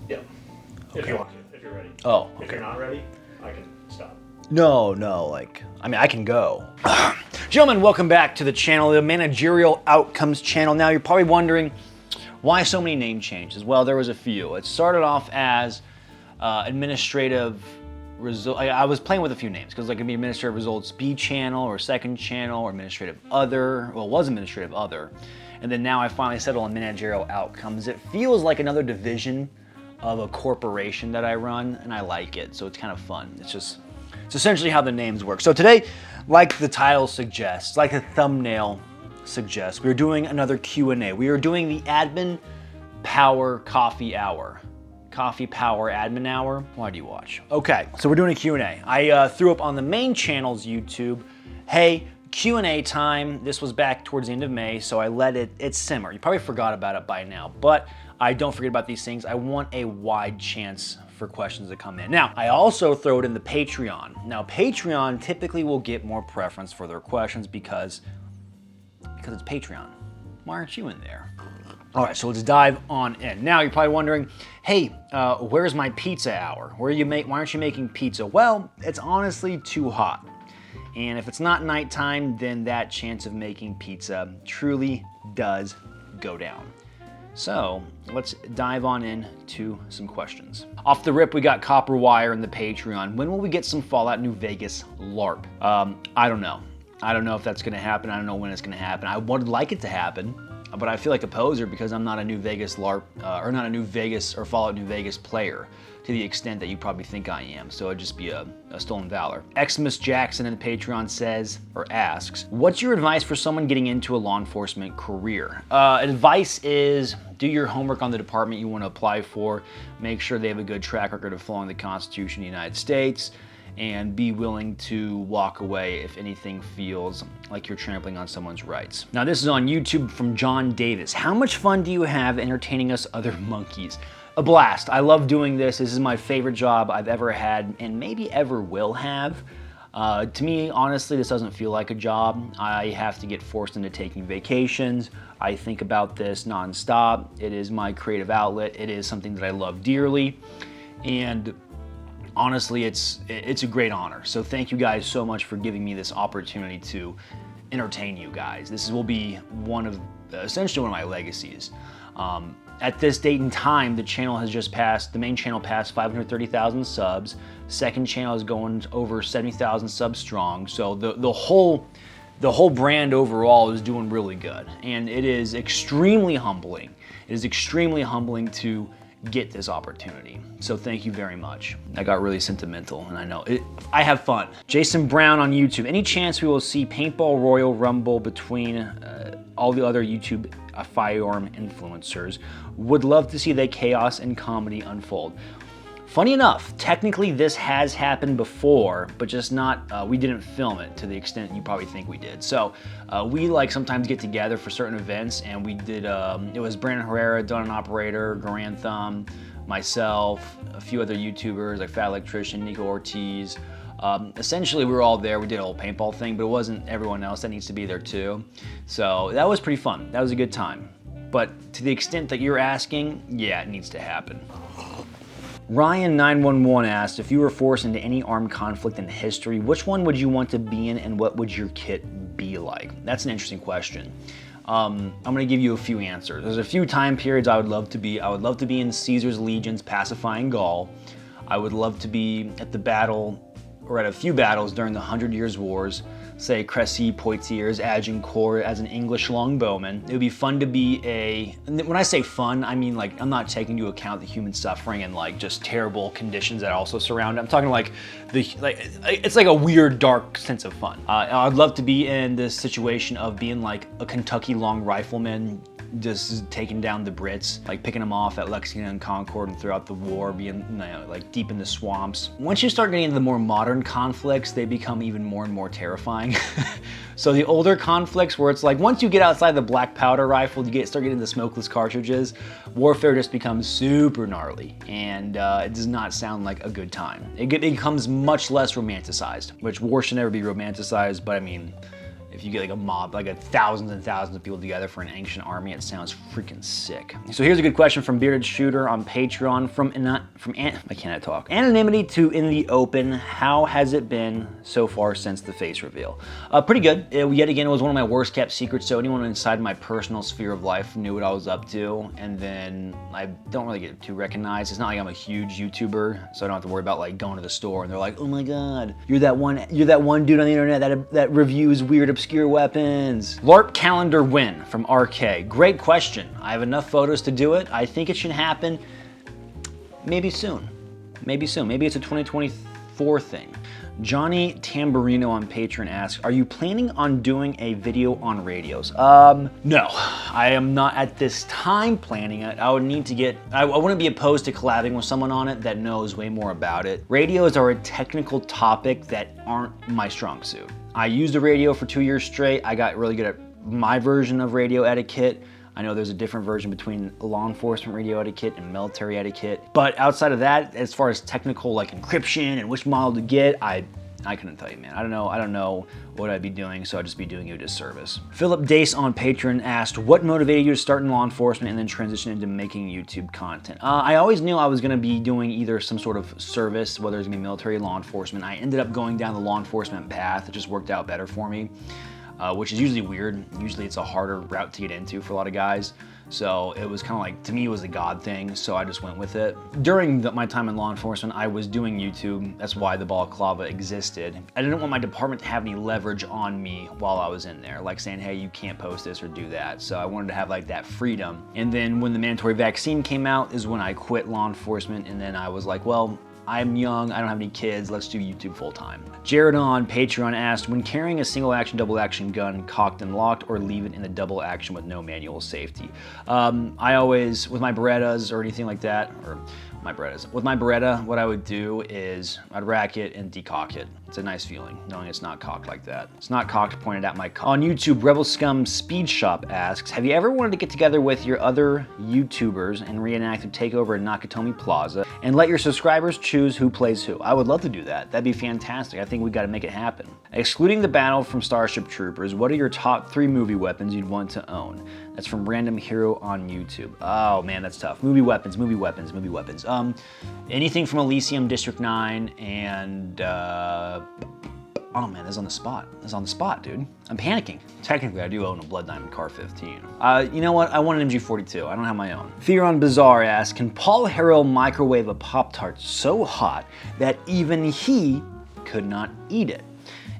Yeah. Okay. If you want to, if you're ready. Oh, If you're not ready, I can stop. No, like, I mean, I can go. Gentlemen, welcome back to the channel, the Managerial Outcomes channel. Now, you're probably wondering, why so many name changes? Well, there was a few. It started off as administrative result. I was playing with a few names because like it could be administrative results B channel or second channel or administrative other. Well, it was administrative other. And then now I finally settled on managerial outcomes. It feels like another division of a corporation that I run, and I like it. So it's kind of fun. It's essentially how the names work. So today, like the title suggests, like the thumbnail suggests, we're doing another Q&A. We are doing the Admin Power Coffee Hour. Coffee Power Admin Hour. Why do you watch? Okay, so we're doing a Q&A. I threw up on the main channel's YouTube, hey, Q&A time. This was back towards the end of May, so I let it simmer. You probably forgot about it by now, but I don't forget about these things. I want a wide chance for questions to come in. Now, I also throw it in the Patreon. Now, Patreon typically will get more preference for their questions because it's Patreon. Why aren't you in there? All right, so let's dive on in. Now, you're probably wondering, hey, where's my pizza hour? Why aren't you making pizza? Well, it's honestly too hot. And if it's not nighttime, then that chance of making pizza truly does go down. So let's dive on in to some questions. Off the rip, we got Copper Wire in the Patreon. When will we get some Fallout New Vegas LARP? I don't know. I don't know if that's gonna happen. I don't know when it's gonna happen. I would like it to happen, but I feel like a poser because I'm not a New Vegas LARP, or not a New Vegas or Fallout New Vegas player to the extent that you probably think I am. So it'd just be a stolen valor. Xmas Jackson in the Patreon says, or asks, what's your advice for someone getting into a law enforcement career? Advice is do your homework on the department you want to apply for. Make sure they have a good track record of following the Constitution of the United States, and be willing to walk away if anything feels like you're trampling on someone's rights. Now this is on YouTube from John Davis. How much fun do you have entertaining us other monkeys? A blast. I love doing this. This is my favorite job I've ever had and maybe ever will have. To me, honestly, this doesn't feel like a job. I have to get forced into taking vacations. I think about this nonstop. It is my creative outlet. It is something that I love dearly. And honestly, it's a great honor. So thank you guys so much for giving me this opportunity to entertain you guys. This will be essentially one of my legacies. At this date and time, the main channel passed 530,000 subs. Second channel is going over 70,000 subs strong. So the whole brand overall is doing really good. And it is extremely humbling. It is extremely humbling to get this opportunity. So thank you very much. I got really sentimental and I know I have fun. Jason Brown on YouTube. Any chance we will see Paintball Royal Rumble between all the other YouTube firearm influencers? Would love to see the chaos and comedy unfold. Funny enough, technically this has happened before, but just not, we didn't film it to the extent you probably think we did. So we sometimes get together for certain events, and we did, it was Brandon Herrera, Don Operator, Garantham, myself, a few other YouTubers like Fat Electrician, Nico Ortiz. Essentially we were all there. We did a whole paintball thing, but it wasn't everyone else that needs to be there too. So that was pretty fun. That was a good time. But to the extent that you're asking, yeah, it needs to happen. Ryan911 asked, if you were forced into any armed conflict in history, which one would you want to be in and what would your kit be like? That's an interesting question. I'm gonna give you a few answers. There's a few time periods I would love to be. I would love to be in Caesar's legions pacifying Gaul. I would love to be at the battle, or at a few battles during the 100 Years' Wars, say Crécy, Poitiers, Agincourt as an English longbowman. It would be fun to be when I say fun, I mean I'm not taking into account the human suffering and just terrible conditions that also surround it. I'm talking it's like a weird, dark sense of fun. I'd love to be in this situation of being like a Kentucky long rifleman, just taking down the Brits, picking them off at Lexington and Concord and throughout the war, being deep in the swamps. Once you start getting into the more modern conflicts, they become even more and more terrifying. So the older conflicts where it's once you get outside the black powder rifle, you start getting the smokeless cartridges, warfare just becomes super gnarly, and it does not sound like a good time. It becomes much less romanticized, which war should never be romanticized, but I mean, if you get like a mob, like thousands and thousands of people together for an ancient army, it sounds freaking sick. So here's a good question from Bearded Shooter on Patreon. I cannot talk. Anonymity to in the open. How has it been so far since the face reveal? Pretty good. Yet again, it was one of my worst kept secrets, so anyone inside my personal sphere of life knew what I was up to, and then I don't really get too recognized. It's not like I'm a huge YouTuber, so I don't have to worry about like going to the store and they're like, oh my god, you're that one dude on the internet that reviews weird obscure weapons. LARP calendar win from RK. Great question. I have enough photos to do it. I think it should happen maybe soon. Maybe soon. Maybe it's a 2024 thing. Johnny Tamburino on Patreon asks, are you planning on doing a video on radios? No, I am not at this time planning it. I would need to get, I wouldn't be opposed to collabing with someone on it that knows way more about it. Radios are a technical topic that aren't my strong suit. I used a radio for 2 years straight. I got really good at my version of radio etiquette. I know there's a different version between law enforcement radio etiquette and military etiquette. But outside of that, as far as technical like encryption and which model to get, I couldn't tell you, man. I don't know what I'd be doing, so I'd just be doing you a disservice. Philip Dace on Patreon asked, what motivated you to start in law enforcement and then transition into making YouTube content? I always knew I was gonna be doing either some sort of service, whether it's gonna be military or law enforcement. I ended up going down the law enforcement path. It just worked out better for me. Which is usually weird. Usually it's a harder route to get into for a lot of guys. So it was kind of like, to me, it was a God thing, so I just went with it. During my time in law enforcement, I was doing YouTube. That's why the balaclava existed. I didn't want my department to have any leverage on me while I was in there, like saying, hey, you can't post this or do that. So I wanted to have like that freedom. And then when the mandatory vaccine came out is when I quit law enforcement, and then I was like, well, I'm young, I don't have any kids, let's do YouTube full time. Jared on Patreon asked, when carrying a single action, double action gun cocked and locked, or leave it in the double action with no manual safety? I always, with my Berettas or anything like that, with my Beretta, what I would do is I'd rack it and decock it. It's a nice feeling, knowing it's not cocked like that. It's not cocked pointed at my cock. On YouTube, Rebel Scum Speed Shop asks, have you ever wanted to get together with your other YouTubers and reenact a takeover in Nakatomi Plaza and let your subscribers choose who plays who? I would love to do that. That'd be fantastic. I think we gotta make it happen. Excluding the battle from Starship Troopers, what are your top 3 movie weapons you'd want to own? That's from Random Hero on YouTube. Oh man, that's tough. Movie weapons. Anything from Elysium, District 9, and oh man, that's on the spot. That's on the spot, dude. I'm panicking. Technically, I do own a Blood Diamond Car 15. You know what? I want an MG42. I don't have my own. Fear on Bizarre asks, can Paul Harrell microwave a Pop-Tart so hot that even he could not eat it?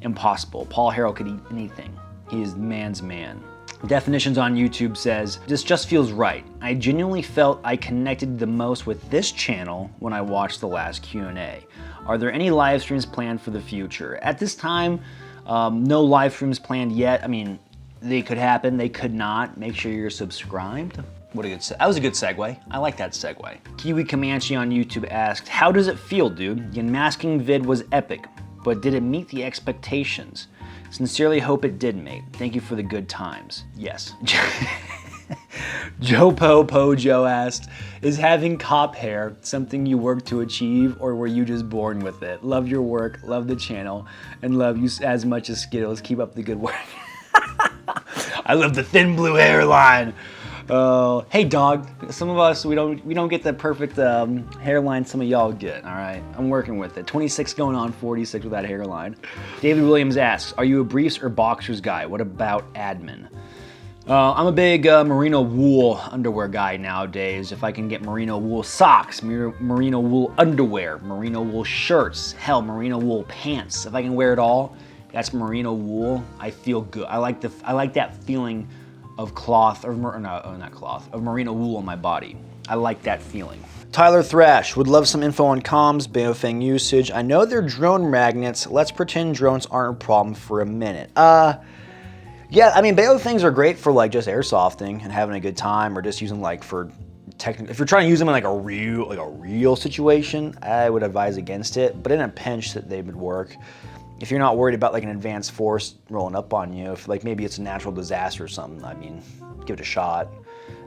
Impossible. Paul Harrell could eat anything. He is man's man. Definitions on YouTube says, this just feels right. I genuinely felt I connected the most with this channel when I watched the last Q&A. Are there any live streams planned for the future? At this time, no live streams planned yet. I mean, they could happen, they could not. Make sure you're subscribed. That was a good segue. I like that segue. Kiwi Comanche on YouTube asked, how does it feel, dude? The unmasking vid was epic, but did it meet the expectations? Sincerely hope it did, mate. Thank you for the good times. Yes. Joe Pojo asked, is having cop hair something you work to achieve, or were you just born with it? Love your work, love the channel, and love you as much as Skittles. Keep up the good work. I love the thin blue hairline. Hey dog, some of us, we don't get the perfect hairline some of y'all get, all right? I'm working with it. 26 going on 46 with that hairline. David Williams asks, are you a briefs or boxers guy? What about admin? I'm a big merino wool underwear guy nowadays. If I can get merino wool socks, merino wool underwear, merino wool shirts, hell, merino wool pants. If I can wear it all, that's merino wool. I feel good. I like that feeling of cloth, or not cloth, of merino wool on my body. I like that feeling. Tyler Thrash would love some info on comms, Baofeng usage. I know they're drone magnets. Let's pretend drones aren't a problem for a minute. Yeah, I mean, Baofengs are great for like just airsofting and having a good time, or just using like for if you're trying to use them in like a real situation, I would advise against it. But in a pinch, that they would work. If you're not worried about like an advanced force rolling up on you, if like maybe it's a natural disaster or something, I mean, give it a shot.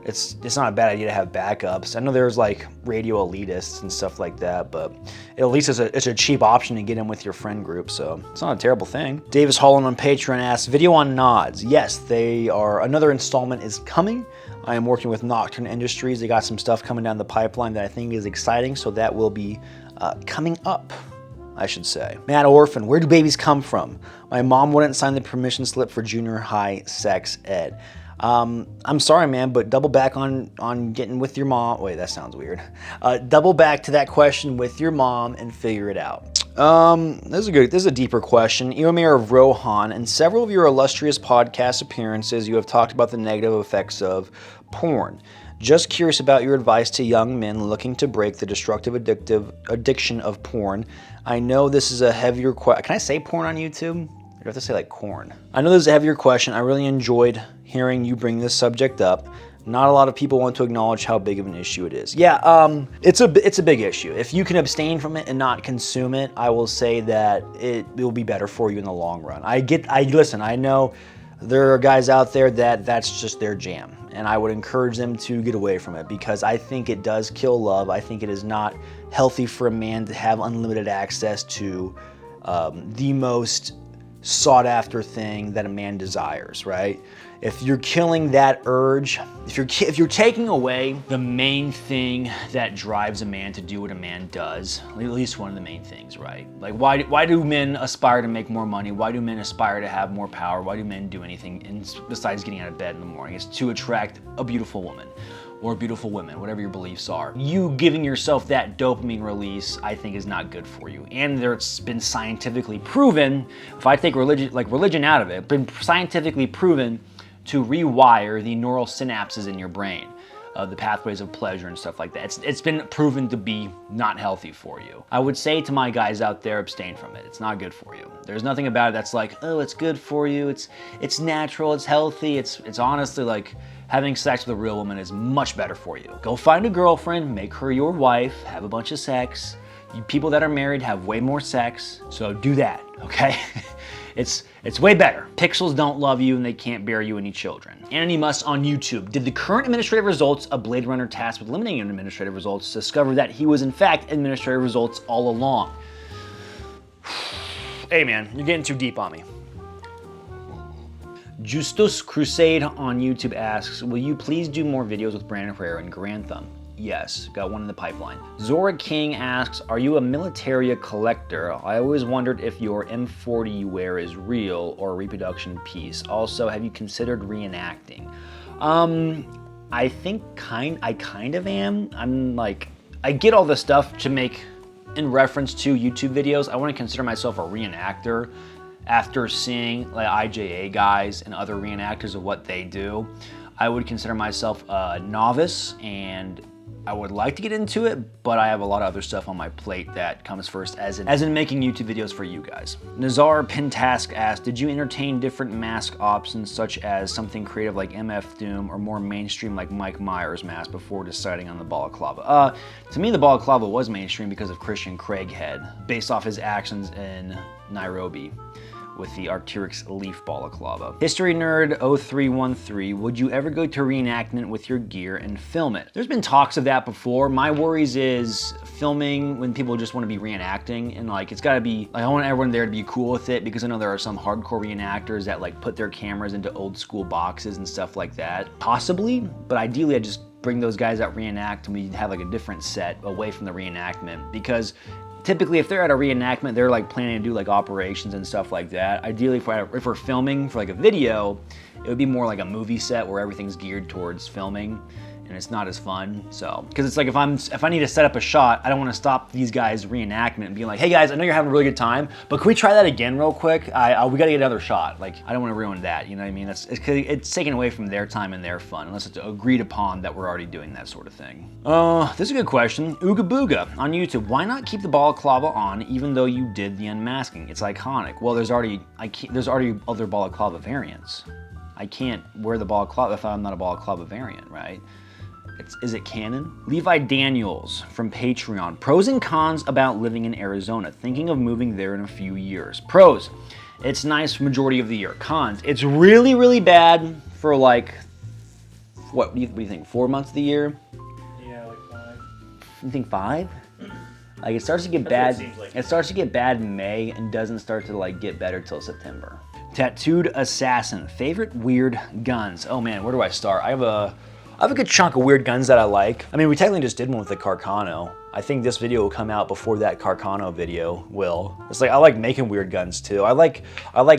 it's not a bad idea to have backups. I know there's like radio elitists and stuff like that, but at least it's a cheap option to get in with your friend group, so it's not a terrible thing. Davis Holland on Patreon asks, video on Nods. Yes, another installment is coming. I am working with Nocturne Industries. They got some stuff coming down the pipeline that I think is exciting, so that will be coming up, I should say. Matt Orphan, where do babies come from? My mom wouldn't sign the permission slip for junior high sex ed. I'm sorry, man, but double back on getting with your mom. Wait, that sounds weird. Double back to that question with your mom and figure it out. This is a deeper question. Eomir of Rohan, in several of your illustrious podcast appearances, you have talked about the negative effects of porn. Just curious about your advice to young men looking to break the destructive addiction of porn. I know this is a heavier question. Can I say porn on YouTube? You have to say like corn. I know this is a heavier question. I really enjoyed hearing you bring this subject up. Not a lot of people want to acknowledge how big of an issue it is. Yeah, it's a big issue. If you can abstain from it and not consume it, I will say that it will be better for you in the long run. Listen, I know there are guys out there that's just their jam, and I would encourage them to get away from it because I think it does kill love. I think it is not healthy for a man to have unlimited access to the most sought after thing that a man desires, right? If you're killing that urge, if you're taking away the main thing that drives a man to do what a man does, at least one of the main things, right? Like why do men aspire to make more money? Why do men aspire to have more power? Why do men do anything besides getting out of bed in the morning? It's to attract a beautiful woman or beautiful women, whatever your beliefs are. You giving yourself that dopamine release, I think, is not good for you. And it's been scientifically proven, if I take religion out of it, been scientifically proven to rewire the neural synapses in your brain, the pathways of pleasure and stuff like that. It's been proven to be not healthy for you. I would say to my guys out there, abstain from it. It's not good for you. There's nothing about it that's like, oh, it's good for you. It's natural. It's healthy. It's honestly like having sex with a real woman is much better for you. Go find a girlfriend, make her your wife, have a bunch of sex. People that are married have way more sex, so do that, okay? It's way better. Pixels don't love you and they can't bear you any children. Anthony Musk on YouTube. Did the current administrative results of Blade Runner tasked with eliminating administrative results discover that he was in fact administrative results all along? Hey man, you're getting too deep on me. Justus Crusade on YouTube asks, will you please do more videos with Brandon Herrera and Grantham? Yes, got one in the pipeline. Zora King asks, are you a militaria collector? I always wondered if your M40 you wear is real or a reproduction piece. Also, have you considered reenacting? I think I kind of am. I'm like, I get all the stuff to make in reference to YouTube videos. I want to consider myself a reenactor after seeing like IJA guys and other reenactors of what they do. I would consider myself a novice and I would like to get into it, but I have a lot of other stuff on my plate that comes first, as in making YouTube videos for you guys. Nazar Pintask asked, did you entertain different mask options such as something creative like MF Doom or more mainstream like Mike Myers mask before deciding on the balaclava? To me, the balaclava was mainstream because of Christian Craighead, based off his actions in Nairobi with the Arc'teryx leaf balaclava. History Nerd 0313, would you ever go to reenactment with your gear and film it? There's been talks of that before. My worries is filming when people just want to be reenacting, and like it's gotta be, like I want everyone there to be cool with it, because I know there are some hardcore reenactors that like put their cameras into old school boxes and stuff like that. Possibly, but ideally I just bring those guys out reenact and we have like a different set away from the reenactment, because typically, if they're at a reenactment, they're like planning to do like operations and stuff like that. Ideally, if we're filming for like a video, it would be more like a movie set where everything's geared towards filming and it's not as fun. So, because it's like if I need to set up a shot, I don't want to stop these guys' reenactment and be like, hey guys, I know you're having a really good time, but can we try that again real quick? We gotta get another shot. Like, I don't want to ruin that, you know what I mean? It's taken away from their time and their fun, unless it's agreed upon that we're already doing that sort of thing. This is a good question. Ooga Booga on YouTube. Why not keep the balaclava on even though you did the unmasking? It's iconic. Well, there's already other balaclava variants. I can't wear the balaclava if I'm not a balaclava variant, right? Is it canon? Levi Daniels from Patreon. Pros and cons about living in Arizona. Thinking of moving there in a few years. Pros, it's nice for majority of the year. Cons, it's really, really bad for like what do you think? 4 months of the year? Yeah, like 5. You think 5? Like it starts to get That's bad. what it seems like. It starts to get bad in May and doesn't start to like get better till September. Tattooed Assassin, favorite weird guns. Oh man, where do I start? I have a good chunk of weird guns that I like. I mean, we technically just did one with the Carcano. I think this video will come out before that Carcano video will. It's like, I like making weird guns too. I like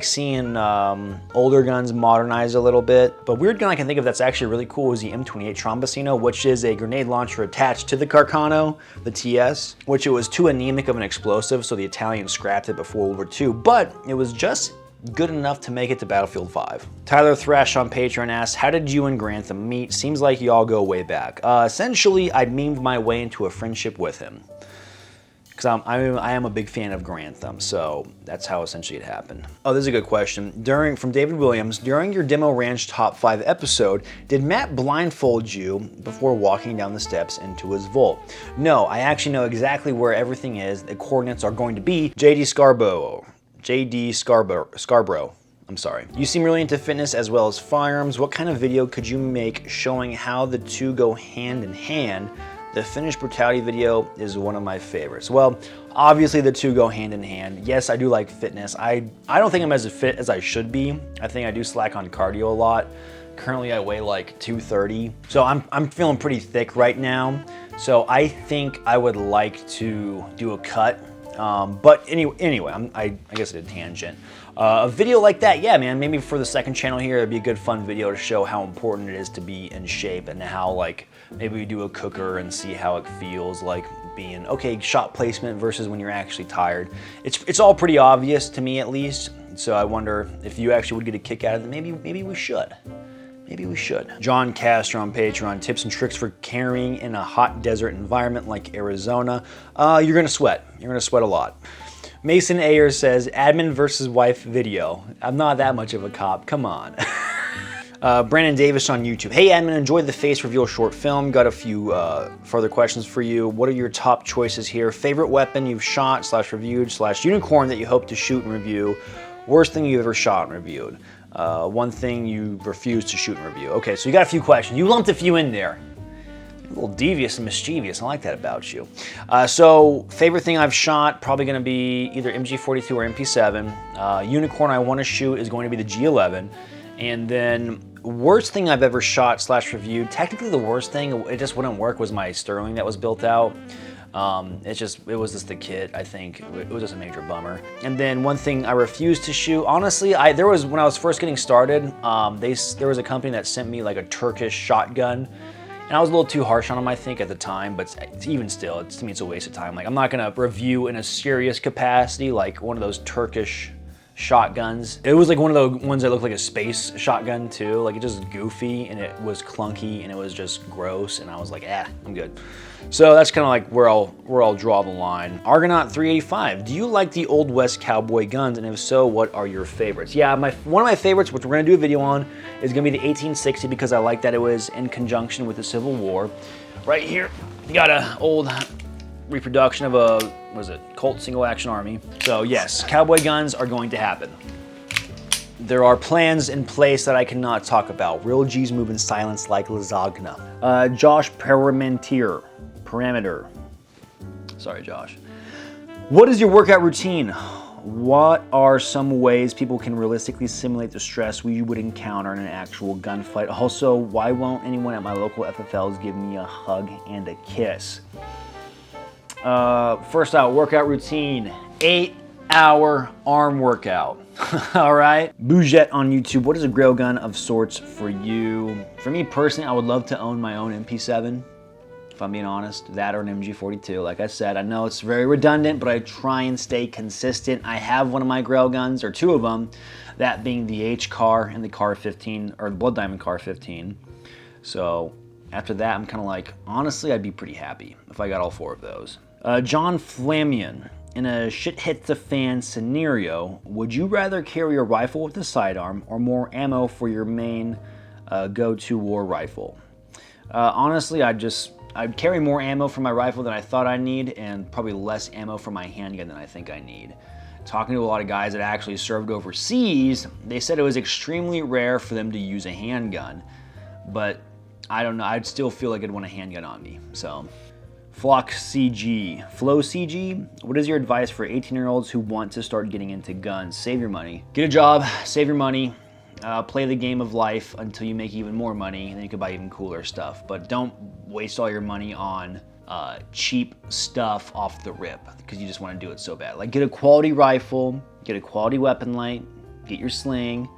seeing older guns modernized a little bit. But weird gun I can think of that's actually really cool is the M28 Trombosino, which is a grenade launcher attached to the Carcano, the TS, which it was too anemic of an explosive, so the Italians scrapped it before World War II, but it was just good enough to make it to Battlefield 5. Tyler Thrash on Patreon asks, how did you and Grantham meet? Seems like y'all go way back. Essentially, I memed my way into a friendship with him. Because I am a big fan of Grantham, so that's how essentially it happened. Oh, this is a good question. From David Williams, during your Demo Ranch Top 5 episode, did Matt blindfold you before walking down the steps into his vault? No, I actually know exactly where everything is. The coordinates are going to be JD Scarborough. I'm sorry. You seem really into fitness as well as firearms. What kind of video could you make showing how the two go hand in hand? The finished brutality video is one of my favorites. Well, obviously the two go hand in hand. Yes, I do like fitness. I don't think I'm as fit as I should be. I think I do slack on cardio a lot. Currently I weigh like 230. So I'm feeling pretty thick right now. So I think I would like to do a cut. But anyway, I guess I did tangent. A video like that, yeah, man, maybe for the second channel here, it'd be a good fun video to show how important it is to be in shape and how like, maybe we do a cooker and see how it feels like being, okay, shot placement versus when you're actually tired. It's all pretty obvious to me at least. So I wonder if you actually would get a kick out of it. Maybe we should. Maybe we should. John Castor on Patreon, tips and tricks for carrying in a hot desert environment like Arizona. You're gonna sweat. You're gonna sweat a lot. Mason Ayers says, admin versus wife video. I'm not that much of a cop, come on. Brandon Davis on YouTube. Hey admin, enjoyed the face reveal short film. Got a few further questions for you. What are your top choices here? Favorite weapon you've shot / reviewed / unicorn that you hope to shoot and review? Worst thing you've ever shot and reviewed? One thing you refuse to shoot and review. Okay, so you got a few questions. You lumped a few in there. A little devious and mischievous. I like that about you. So favorite thing I've shot, probably gonna be either MG42 or MP7. Unicorn I wanna shoot is going to be the G11. And then worst thing I've ever shot / reviewed, technically the worst thing, it just wouldn't work, was my Sterling that was built out. It was just the kit, I think. It was just a major bummer. And then one thing I refused to shoot, honestly, when I was first getting started, there was a company that sent me like a Turkish shotgun, and I was a little too harsh on them, I think, at the time, but even still, to me, it's a waste of time. Like, I'm not gonna review in a serious capacity, like one of those Turkish shotguns. It was like one of the ones that looked like a space shotgun too. Like, it just goofy, and it was clunky, and it was just gross, and I was like, I'm good. So that's kind of like where I'll draw the line. Argonaut 385, do you like the Old West cowboy guns? And if so, what are your favorites? Yeah, one of my favorites, which we're gonna do a video on, is gonna be the 1860 because I like that it was in conjunction with the Civil War. Right here, you got an old reproduction of a, Colt Single Action Army. So yes, cowboy guns are going to happen. There are plans in place that I cannot talk about. Real G's move in silence like lasagna. Josh Parameter. Sorry, Josh. What is your workout routine? What are some ways people can realistically simulate the stress we would encounter in an actual gunfight? Also, why won't anyone at my local FFLs give me a hug and a kiss? First out, workout routine, 8-hour arm workout. All right. Bouget on YouTube, what is a grail gun of sorts for you? For me personally, I would love to own my own MP7, if I'm being honest. That or an MG42. Like I said, I know it's very redundant, but I try and stay consistent. I have one of my grail guns, or two of them, that being the H-Car and the Car 15, or the Blood Diamond Car 15. So after that, I'm kind of like, honestly, I'd be pretty happy if I got all four of those. John Flamian, in a shit hits the fan scenario, would you rather carry a rifle with a sidearm or more ammo for your main go-to war rifle? Honestly, I'd carry more ammo for my rifle than I thought I need, and probably less ammo for my handgun than I think I need. Talking to a lot of guys that actually served overseas, they said it was extremely rare for them to use a handgun, but I don't know. I'd still feel like I'd want a handgun on me. So, Flock CG, Flow CG. What is your advice for 18-year-olds who want to start getting into guns? Save your money. Get a job. Save your money. Play the game of life until you make even more money, and then you can buy even cooler stuff. But don't waste all your money on cheap stuff off the rip because you just want to do it so bad. Like, get a quality rifle, get a quality weapon light, get your sling,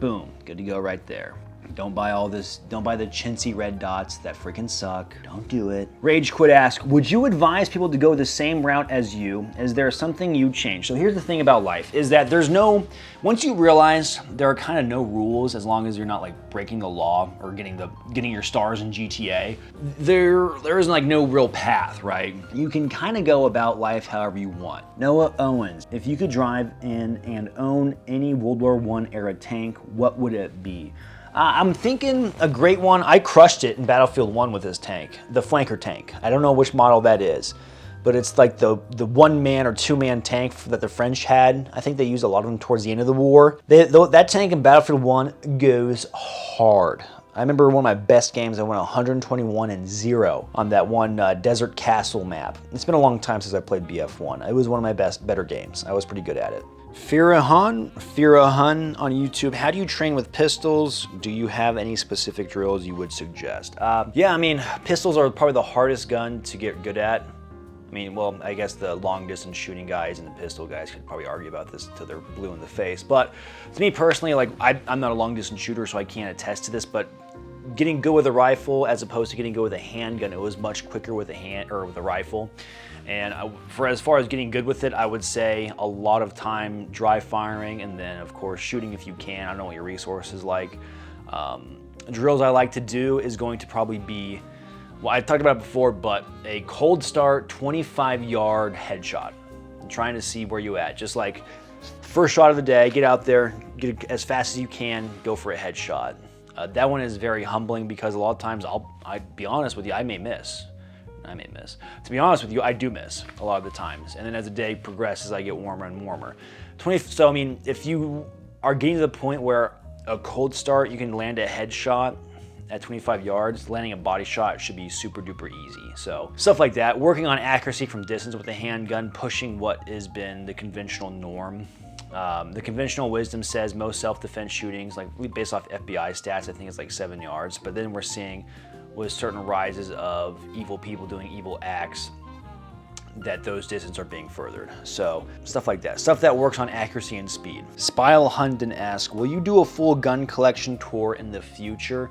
boom, good to go right there. Don't buy all this, don't buy the chintzy red dots that freaking suck. Don't do it. Rage Quit asks, would you advise people to go the same route as you? Is there something you change? So here's the thing about life, is that there's no, once you realize there are kind of no rules as long as you're not like breaking the law or getting your stars in GTA, there isn't like no real path, right? You can kind of go about life however you want. Noah Owens, if you could drive in and own any World War I era tank, what would it be? I'm thinking a great one. I crushed it in Battlefield 1 with this tank, the flanker tank. I don't know which model that is, but it's like the one-man or two-man tank that the French had. I think they used a lot of them towards the end of the war. That tank in Battlefield 1 goes hard. I remember one of my best games, I went 121-0 on that one Desert Castle map. It's been a long time since I played BF1. It was one of my better games. I was pretty good at it. Firahan on YouTube, how do you train with pistols? Do you have any specific drills you would suggest? Yeah, I mean, pistols are probably the hardest gun to get good at. I mean, well, I guess the long distance shooting guys and the pistol guys could probably argue about this till they're blue in the face. But to me personally, like I'm not a long distance shooter, so I can't attest to this, but getting good with a rifle as opposed to getting good with a handgun, it was much quicker with a rifle. And for as far as getting good with it, I would say a lot of time dry firing, and then of course shooting if you can. I don't know what your resources like. Drills I like to do is going to probably be, well, I've talked about it before, but a cold start 25-yard headshot. I'm trying to see where you at. Just like first shot of the day, get out there, get it as fast as you can, go for a headshot. That one is very humbling because a lot of times I'll be honest with you, I may miss. To be honest with you, I do miss a lot of the times. And then as the day progresses, I get warmer and warmer. So I mean, if you are getting to the point where a cold start, you can land a headshot at 25 yards, landing a body shot should be super duper easy. So stuff like that, working on accuracy from distance with a handgun, pushing what has been the conventional norm. The conventional wisdom says most self-defense shootings, like based off FBI stats, I think it's like 7 yards, but then we're seeing with certain rises of evil people doing evil acts that those distances are being furthered. So stuff like that, stuff that works on accuracy and speed. Spile Hunden asks, will you do a full gun collection tour in the future?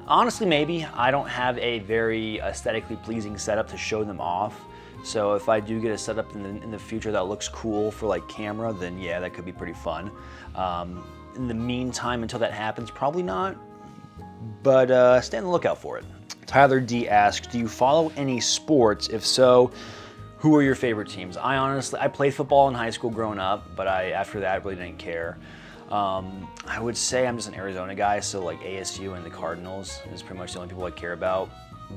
Honestly, maybe. I don't have a very aesthetically pleasing setup to show them off. So if I do get a setup in the future that looks cool for like camera, then yeah, that could be pretty fun. In the meantime, until that happens, probably not, but stay on the lookout for it. Tyler D asks, do you follow any sports? If so, who are your favorite teams? I played football in high school growing up, but after that really didn't care. I would say I'm just an Arizona guy, so like ASU and the Cardinals is pretty much the only people I care about.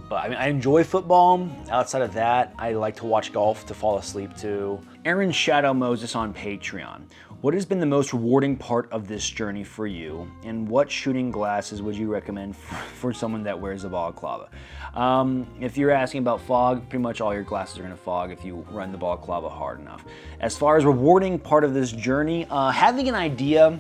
But I mean, I enjoy football. Outside of that, I like to watch golf to fall asleep to. Aaron Shadow Moses on Patreon. What has been the most rewarding part of this journey for you, and what shooting glasses would you recommend for someone that wears a balaclava? If you're asking about fog, pretty much all your glasses are gonna fog if you run the balaclava hard enough. As far as rewarding part of this journey, having an idea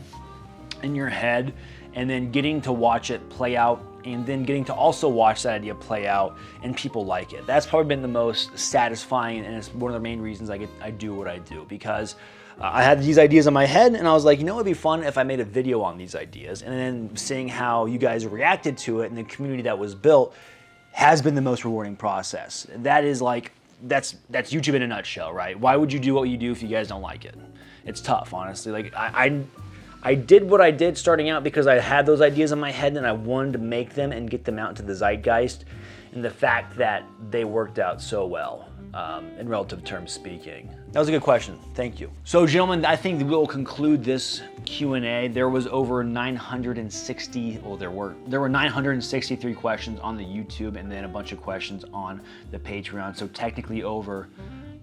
in your head and then getting to watch it play out, and then getting to also watch that idea play out and people like it. That's probably been the most satisfying, and it's one of the main reasons I do what I do, because I had these ideas in my head and I was like, you know, it'd be fun if I made a video on these ideas, and then seeing how you guys reacted to it and the community that was built has been the most rewarding process. That is like, that's YouTube in a nutshell, right? Why would you do what you do if you guys don't like it? It's tough, honestly. Like I did what I did starting out because I had those ideas in my head and I wanted to make them and get them out into the zeitgeist, and the fact that they worked out so well, in relative terms speaking. That was a good question, thank you. So gentlemen, I think we'll conclude this Q&A. There was over 960, well there were 963 questions on the YouTube and then a bunch of questions on the Patreon. So technically over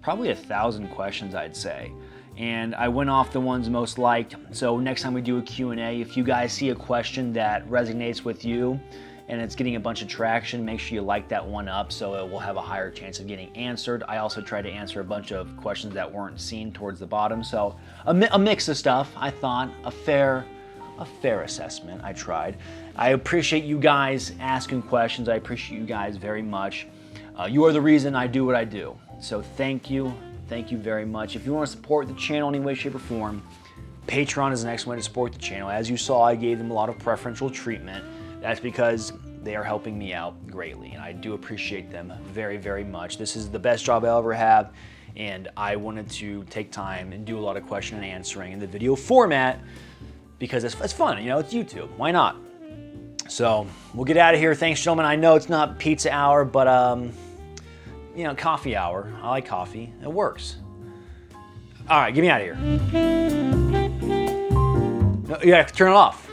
probably 1,000 questions, I'd say. And I went off the ones most liked. So next time we do a Q&A, if you guys see a question that resonates with you and it's getting a bunch of traction, make sure you like that one up so it will have a higher chance of getting answered. I also tried to answer a bunch of questions that weren't seen towards the bottom, so a mix of stuff. I thought a fair assessment. I tried. I appreciate you guys asking questions. I appreciate you guys very much. You are the reason I do what I do. So thank you very much. If you want to support the channel in any way, shape, or form, Patreon is the next way to support the channel. As you saw, I gave them a lot of preferential treatment. That's because they are helping me out greatly, and I do appreciate them very, very much. This is the best job I'll ever have, and I wanted to take time and do a lot of question and answering in the video format because it's fun, you know, it's YouTube. Why not? So we'll get out of here. Thanks, gentlemen. I know it's not pizza hour, but you know, coffee hour. I like coffee. It works. All right, get me out of here. No, you have to turn it off.